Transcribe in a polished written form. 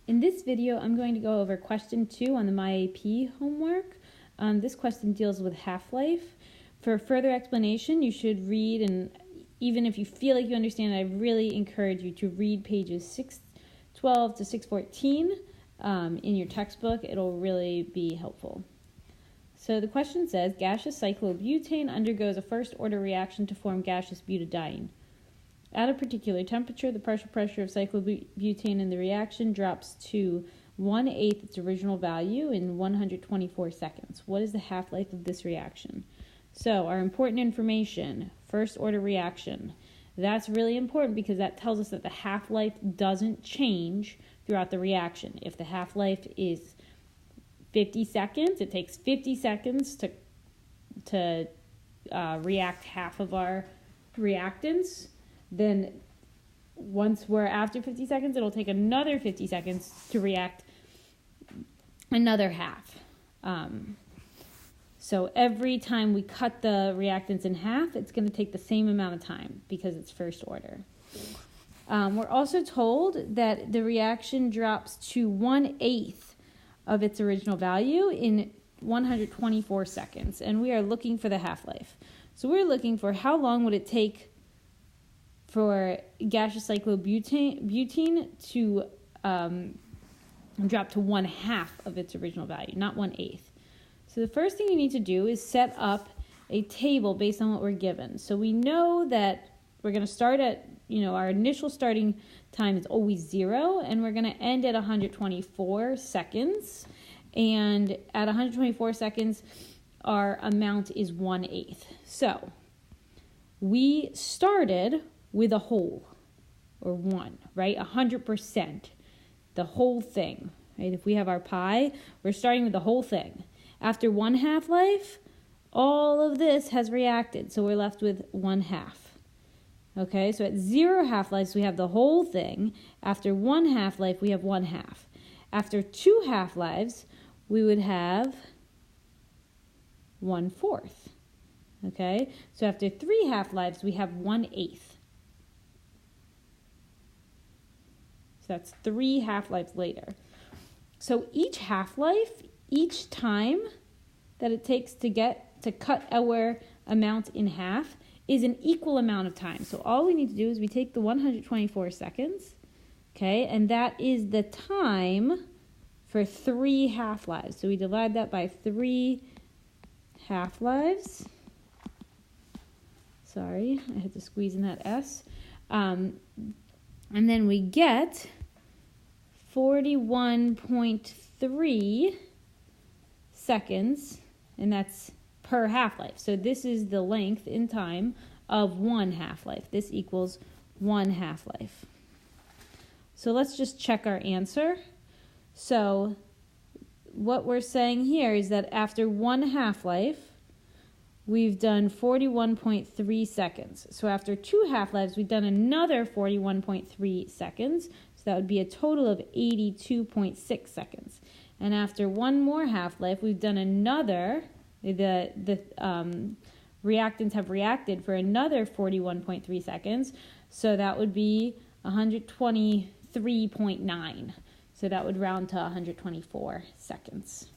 In this video, I'm going to go over question 2 on the MyAP homework. This question deals with half-life. For further explanation, you should read, and even if you feel like you understand, I really encourage you to read pages 612 to 614 in your textbook. It'll really be helpful. So the question says, gaseous cyclobutane undergoes a first-order reaction to form gaseous butadiene. At a particular temperature, the partial pressure of cyclobutane in the reaction drops to 1/8 its original value in 124 seconds. What is the half-life of this reaction? So our important information, first-order reaction. That's really important because that tells us that the half-life doesn't change throughout the reaction. If the half-life is 50 seconds, it takes 50 seconds to react half of our reactants. Then once we're after 50 seconds, it'll take another 50 seconds to react another half. So every time we cut the reactants in half, it's going to take the same amount of time because it's first order. We're also told that the reaction drops to 1/8 of its original value in 124 seconds, and we are looking for the half-life. So we're looking for how long would it take for gaseous cyclobutane to drop to 1/2 of its original value, not 1/8. So the first thing you need to do is set up a table based on what we're given. So we know that we're going to start at, our initial starting time is always 0, and we're going to end at 124 seconds. And at 124 seconds, our amount is 1/8. So we started with a whole, or 1, right? 100%, the whole thing, right? If we have our pie, we're starting with the whole thing. After 1 half-life, all of this has reacted, so we're left with 1/2. Okay, so at 0 half-lives, we have the whole thing. After 1 half-life, we have 1/2. After 2 half-lives, we would have 1/4. Okay, so after 3 half-lives, we have 1/8. So that's 3 half-lives later. So each half-life, each time that it takes to cut our amount in half is an equal amount of time. So all we need to do is we take the 124 seconds, okay, and that is the time for 3 half-lives. So we divide that by 3 half-lives. Sorry, I had to squeeze in that S. And then we get 41.3 seconds, and that's per half-life. So this is the length in time of 1 half-life. This equals 1 half-life. So let's just check our answer. So what we're saying here is that after 1 half-life, we've done 41.3 seconds. So after 2 half-lives, we've done another 41.3 seconds. So that would be a total of 82.6 seconds. And after 1 more half-life, we've done another, the reactants have reacted for another 41.3 seconds. So that would be 123.9. So that would round to 124 seconds.